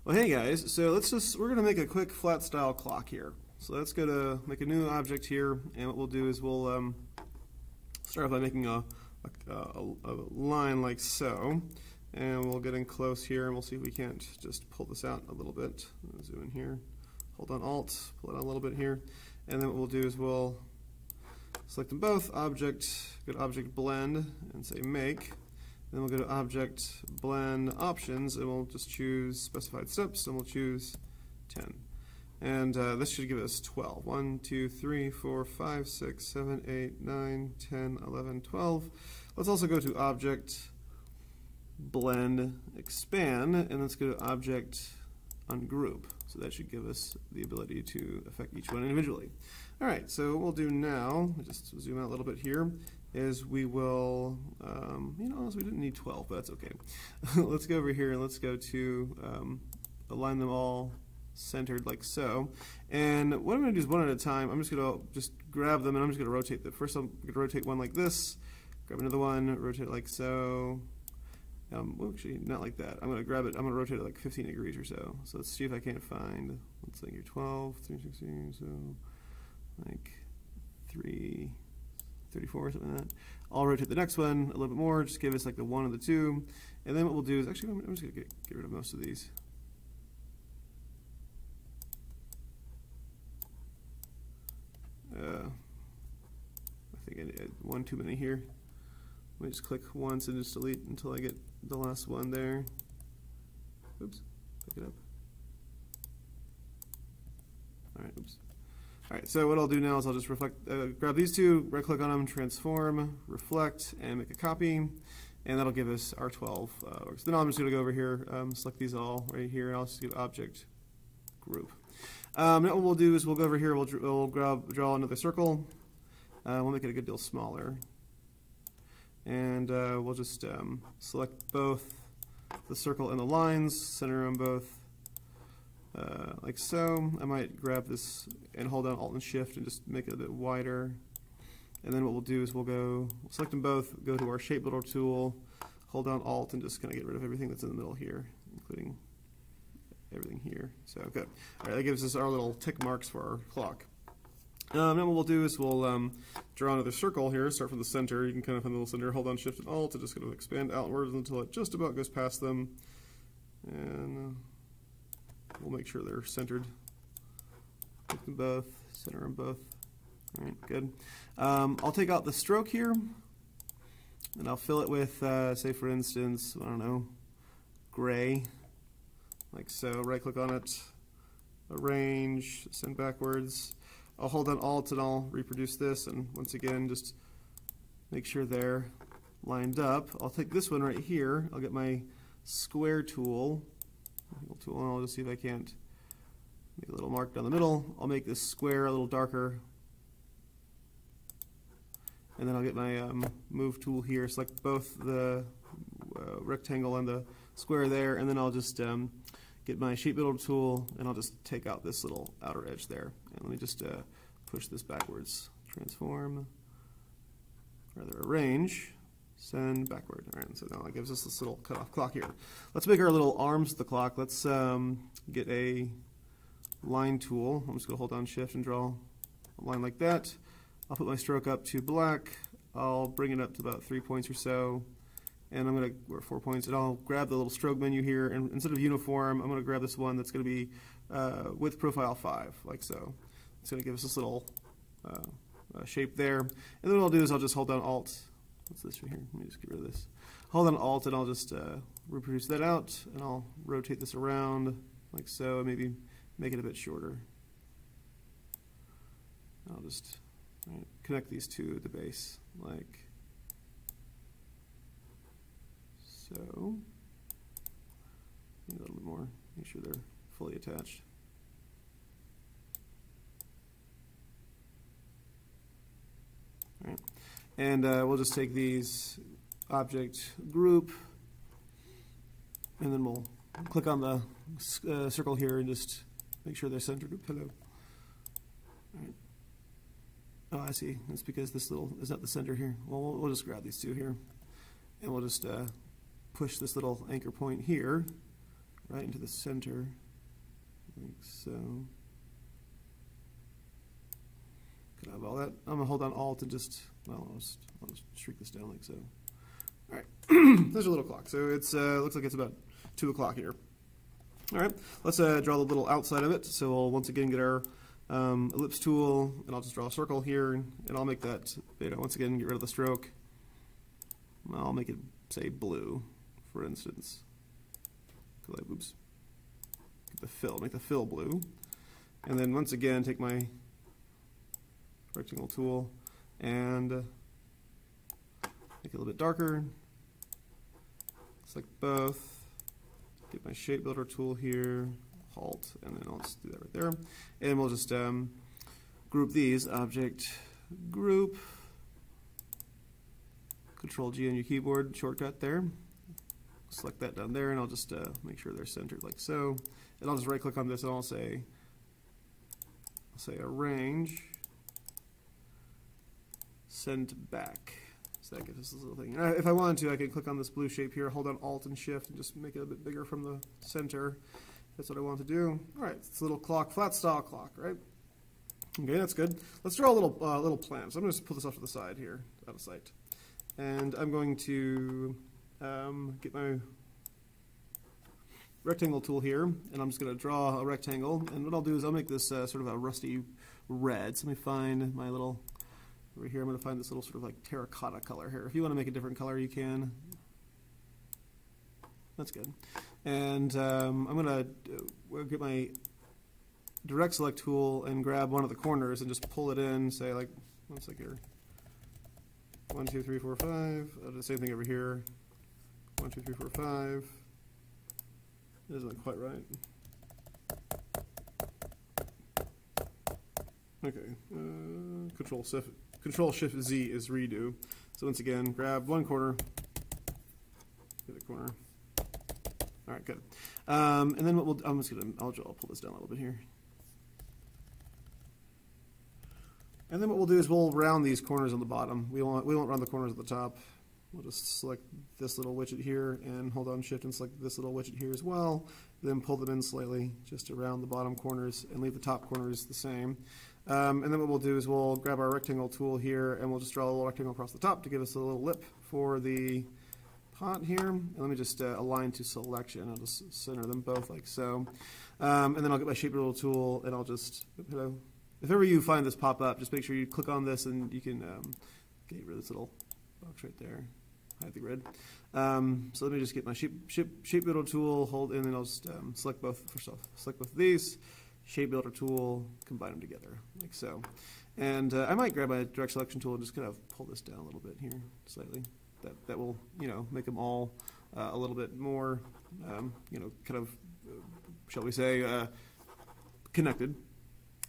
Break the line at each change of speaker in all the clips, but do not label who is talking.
Well, hey guys, so we're going to make a quick flat style clock here. So let's go to make a new object here, and what we'll do is we'll start off by making a line like so, and we'll get in close here, and we'll see if we can't just pull this out a little bit. I'll zoom in here, hold on Alt, pull it out a little bit here, and then what we'll do is we'll select them both, Object, go to Object Blend, and say Make. Then we'll go to Object, Blend, Options, and we'll just choose Specified Steps, and we'll choose 10. And this should give us 12. 1, 2, 3, 4, 5, 6, 7, 8, 9, 10, 11, 12. Let's also go to Object, Blend, Expand, and let's go to Object, Ungroup. So that should give us the ability to affect each one individually. All right, so what we'll do now, just zoom out a little bit here, is we will, so we didn't need 12, but that's okay. Let's go over here and let's go to align them all centered like so. And what I'm going to do is one at a time. I'm just going to grab them and I'm just going to rotate them. First I'm going to rotate one like this, grab another one, rotate it like so. Well, actually, not like that. I'm going to grab it, I'm going to rotate it like 15 degrees or so. So let's see if I can't find, let's say here 12, 316, so like 334 or something like that. I'll rotate the next one a little bit more, just give us like the 1 or the 2. And then what we'll do is, actually, I'm just going to get rid of most of these. I think I had one too many here. Let me just click once and just delete until I get the last one there. Oops, pick it up. All right, oops. All right, so what I'll do now is I'll just grab these two, right-click on them, transform, reflect, and make a copy, and that'll give us our 12 works. Then I'm just going to go over here, select these all right here, and I'll just give Object Group. Now what we'll do is we'll go over here, we'll draw another circle. We'll make it a good deal smaller, and we'll just select both the circle and the lines, center them both. Like so. I might grab this and hold down Alt and Shift and just make it a bit wider. And then what we'll do is we'll select them both, go to our Shape Builder tool, hold down Alt, and just kind of get rid of everything that's in the middle here, including everything here. So good. All right, that gives us our little tick marks for our clock. Then what we'll do is we'll draw another circle here, start from the center. You can kind of find the little center, hold down Shift and Alt to just kind of expand outwards until it just about goes past them. And we'll make sure they're centered. Click them both, center them both. All right, good. I'll take out the stroke here, and I'll fill it with, say for instance, I don't know, gray, like so. Right-click on it, arrange, send backwards. I'll hold down Alt and I'll reproduce this, and once again, just make sure they're lined up. I'll take this one right here. I'll get my square tool. And I'll just see if I can't make a little mark down the middle. I'll make this square a little darker, and then I'll get my move tool here, select both the rectangle and the square there, and then I'll just get my Shape Builder tool and I'll just take out this little outer edge there. And let me just push this backwards. Transform, rather arrange, send backward. All right, so now that gives us this little cutoff clock here. Let's make our little arms of the clock. Let's get a line tool. I'm just going to hold down Shift and draw a line like that. I'll put my stroke up to black. I'll bring it up to about 3 points or so. And I'm going to, or 4 points, and I'll grab the little stroke menu here. And instead of uniform, I'm going to grab this one that's going to be width profile 5, like so. It's going to give us this little shape there. And then what I'll do is I'll just hold down Alt. What's this right here? Let me just get rid of this. Hold on Alt and I'll just reproduce that out, and I'll rotate this around like so, and maybe make it a bit shorter. I'll just connect these two at the base like so. A little bit more, make sure they're fully attached. All right. And we'll just take these Object Group, and then we'll click on the circle here and just make sure they're centered. Hello. All right. Oh, I see. That's because this little is at the center here. Well, we'll just grab these two here, and we'll just push this little anchor point here, right into the center, like so. Could have all that. I'm gonna hold on Alt and just, well, I'll just shrink this down like so. All right, there's a little clock. So it's looks like it's about 2 o'clock here. All right, let's draw the little outside of it. So we'll once again get our ellipse tool, and I'll just draw a circle here, and I'll make that, once again, get rid of the stroke. I'll make it, say, blue, for instance. Oops. Get the fill, make the fill blue. And then once again, take my rectangle tool and make it a little bit darker. Select both. Get my shape builder tool here, Alt, and then I'll just do that right there. And we'll just group these, object group, Control G on your keyboard shortcut there. Select that down there, and I'll just make sure they're centered like so. And I'll just right click on this and I'll say arrange, send back. So that gives us this little thing. If I wanted to, I could click on this blue shape here, hold on Alt and Shift, and just make it a bit bigger from the center. That's what I want to do. All right, it's a little clock, flat style clock, right? Okay, that's good. Let's draw a little plan. So I'm going to put this off to the side here, out of sight. And I'm going to get my rectangle tool here, and I'm just going to draw a rectangle. And what I'll do is I'll make this sort of a rusty red. So let me find my little, over here I'm going to find this little sort of like terracotta color here. If you want to make a different color, you can. That's good. And I'm going to get my direct select tool and grab one of the corners and just pull it in, say like, one sec here. 1, 2, 3, 4, 5. I'll do the same thing over here. 1, 2, 3, 4, 5. It isn't quite right. Okay. Control Shift Z is redo. So once again, grab one corner, the other corner. All right, good. And then what I'll pull this down a little bit here. And then what we'll do is we'll round these corners on the bottom. We won't round the corners at the top. We'll just select this little widget here and hold on Shift and select this little widget here as well. Then pull them in slightly just to round the bottom corners and leave the top corners the same. And then what we'll do is we'll grab our rectangle tool here and we'll just draw a little rectangle across the top to give us a little lip for the pot here. And let me just align to selection. I'll just center them both like so. And then I'll get my shape builder tool and I'll just, if ever you find this pop up, just make sure you click on this and you can get rid of this little box right there. Hide the grid. So let me just get my shape builder tool, hold in, and I'll just select both. First off, select both of these. Shape builder tool, combine them together like so. And I might grab my direct selection tool and just kind of pull this down a little bit here, slightly. That will, make them all a little bit more, kind of, shall we say, connected.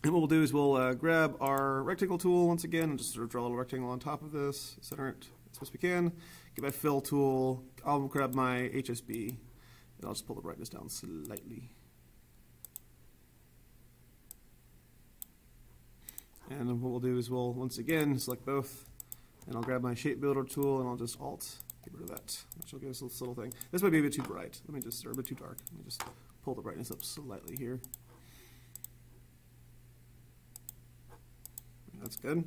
And what we'll do is we'll grab our rectangle tool once again and just sort of draw a little rectangle on top of this, center it as best we can. Get my fill tool. I'll grab my HSB and I'll just pull the brightness down slightly. And what we'll do is we'll once again select both, and I'll grab my shape builder tool and I'll just Alt, get rid of that, which will give us this little thing. This might be a bit too bright. Or a bit too dark. Let me just pull the brightness up slightly here. That's good.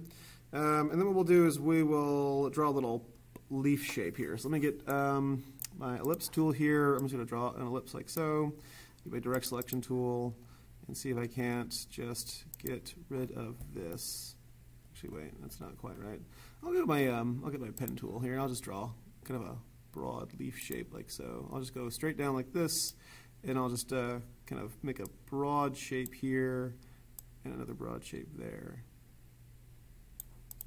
And then what we'll do is we will draw a little leaf shape here. So let me get my ellipse tool here. I'm just going to draw an ellipse like so. Get my direct selection tool and see if I can't just get rid of this. Actually, wait, that's not quite right. I'll get my pen tool here and I'll just draw kind of a broad leaf shape like so. I'll just go straight down like this and I'll just kind of make a broad shape here and another broad shape there.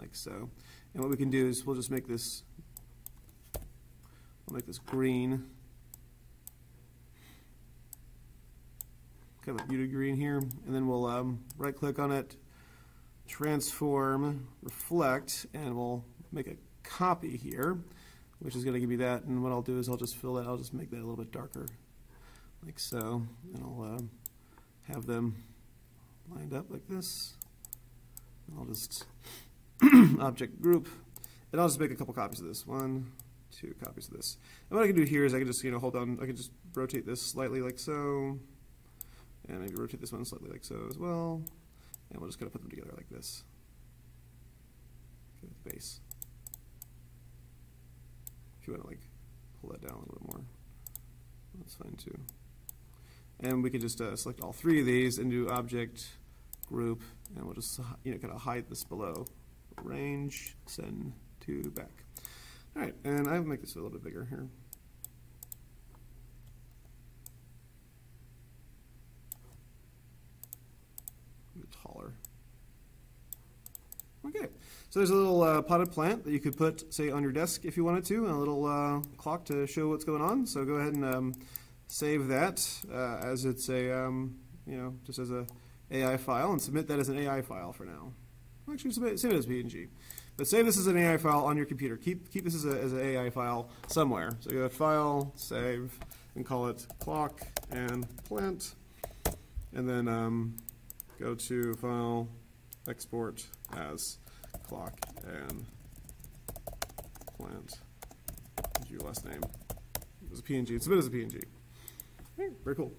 Like so. And what we can do is we'll just make this, I'll make this green, kind of a muted green here, and then we'll right click on it, transform, reflect, and we'll make a copy here, which is going to give me that, and what I'll do is I'll just fill that, I'll just make that a little bit darker, like so, and I'll have them lined up like this, and I'll just object group, and I'll just make a couple copies of this. 1, 2 copies of this. And what I can do here is I can just, hold down, I can just rotate this slightly like so, and maybe rotate this one slightly like so as well, and we'll just kind of put them together like this. Okay, with the base. If you want to like pull that down a little bit more, that's fine too. And we can just select all 3 of these and do object, group, and we'll just kind of hide this below. Range, send to back. All right, and I'll make this a little bit bigger here. A bit taller. Okay, so there's a little potted plant that you could put, say, on your desk if you wanted to, and a little clock to show what's going on. So go ahead and save that as it's a, just as a AI file, and submit that as an AI file for now. Actually, save it as PNG. But save this as an AI file on your computer. Keep this as an AI file somewhere. So go to File, Save, and call it Clock and Plant. And then go to File, Export as Clock and Plant. Use your last name. It was a PNG. Submit as a PNG. Very cool.